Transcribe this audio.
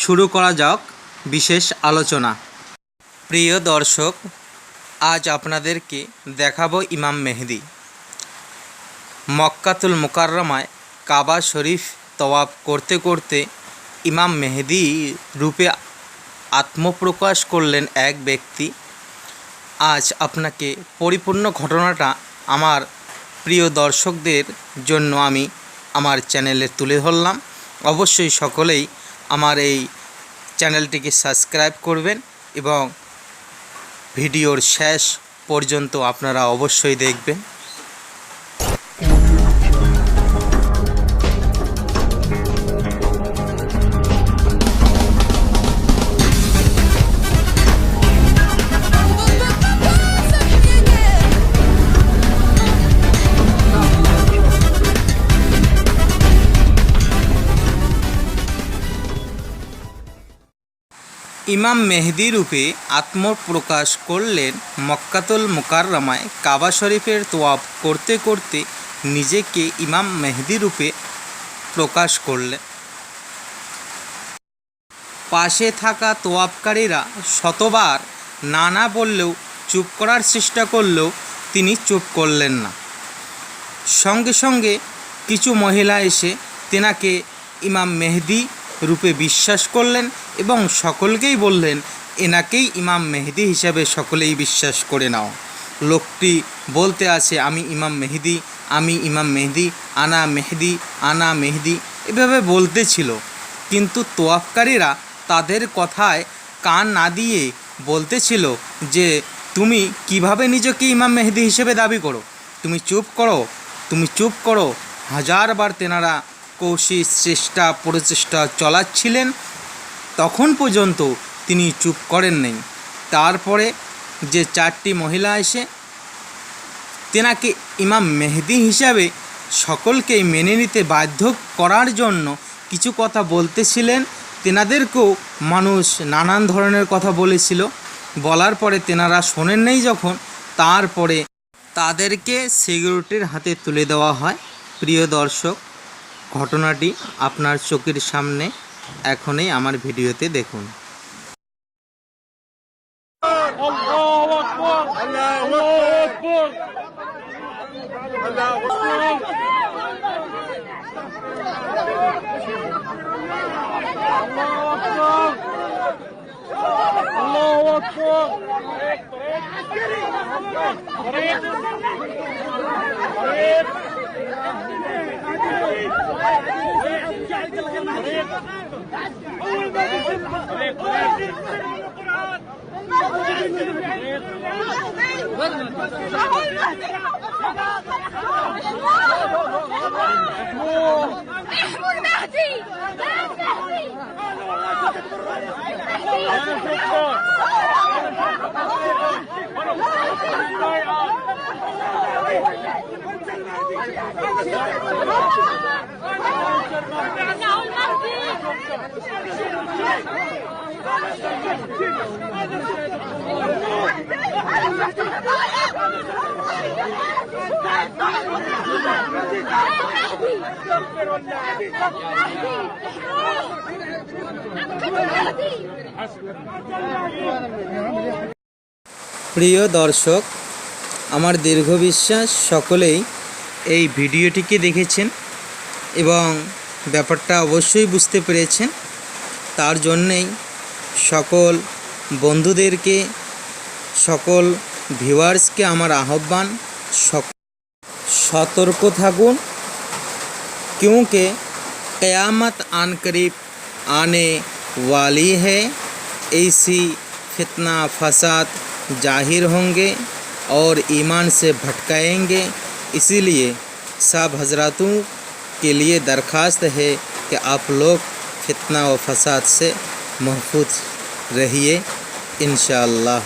শুরু করা যাক বিশেষ আলোচনা। প্রিয় দর্শক, আজ আপনাদেরকে দেখাবো ইমাম মেহেদী। মক্কাতুল মুকাররমায় কাবা শরীফ তওয়াফ করতে করতে ইমাম মেহেদী রূপে আত্মপ্রকাশ করলেন এক ব্যক্তি। আজ আপনাকে পরিপূর্ণ ঘটনাটা আমার প্রিয় দর্শকদের জন্য আমি আমার চ্যানেলে তুলে ধরলাম। অবশ্যই সকলেই আমার এই চ্যানেলটিকে সাবস্ক্রাইব করবেন এবং ভিডিওর শেষ পর্যন্ত আপনারা অবশ্যই দেখবেন। ইমাম মেহেদী রূপে আত্মপ্রকাশ করলেন মক্কাতুল মুকাররমায় কাবা শরীফের তওয়াফ করতে করতে নিজেকে ইমাম মেহেদী রূপে প্রকাশ করলেন। পাশে থাকা তওয়াফকারীরা শতবার না বললেও চুপ করার চেষ্টা করলেও তিনি চুপ করলেন না। সঙ্গে সঙ্গে কিছু মহিলা এসে তেনাকে ইমাম মেহেদী রূপে বিশ্বাস করলেন এবং সকলকেই বললেন, এনাকেই ইমাম মেহেদী হিসাবে সকলেই বিশ্বাস করে নাও। লোকটি বলতে আছে, আমি ইমাম মেহেদী, আমি ইমাম মেহেদী, আনা মেহেদী, আনা মেহেদী, এভাবে বলতেছিল। কিন্তু তোয়াফকারীরা তাদের কথায় কান না দিয়ে বলতেছিল যে তুমি কিভাবে নিজেকে ইমাম মেহেদী হিসেবে দাবি করো, তুমি চুপ করো, তুমি চুপ করো। হাজারবার তেনারা চেষ্টা প্রচেষ্টা চালাচ্ছিলেন, তখন পর্যন্ত তিনি চুপ করেন নাই। তারপরে যে চারটি মহিলা এসে তেনাকে ইমাম মেহেদী হিসাবে সকলকেই মেনে নিতে বাধ্য করার জন্য কিছু কথা বলতেছিলেন, তেনাদেরকেও মানুষ নানান ধরনের কথা বলেছিল। বলার পরে তেনারা শোনেন নাই যখন, তারপরে তাদেরকে সিকিউরিটির হাতে তুলে দেওয়া হয়। প্রিয় দর্শক, ঘটনাটি আপনার চোখের সামনে এখনই আমার ভিডিওতে দেখুন। প্রিয় দর্শক, আমার দীর্ঘ বিশ্বাস সকলেই এই ভিডিওটিকে দেখেছেন এবং ব্যাপারটা অবশ্যই বুঝতে পেরেছেন। তার জন্যেই সকল বন্ধুদেরকে, সকল ভিউয়ার্সকে আমার আহ্বান, সতর্ক থাকুন, क्योंकि क़यामत आन करीब आने वाली है। ऐसी फितना फसाद जाहिर होंगे और ईमान से भटकाएंगे। इसीलिए सब हजरातों के लिए दरख्वास्त है कि आप लोग फितना व फसाद से महफूज रहिए इंशाअल्लाह।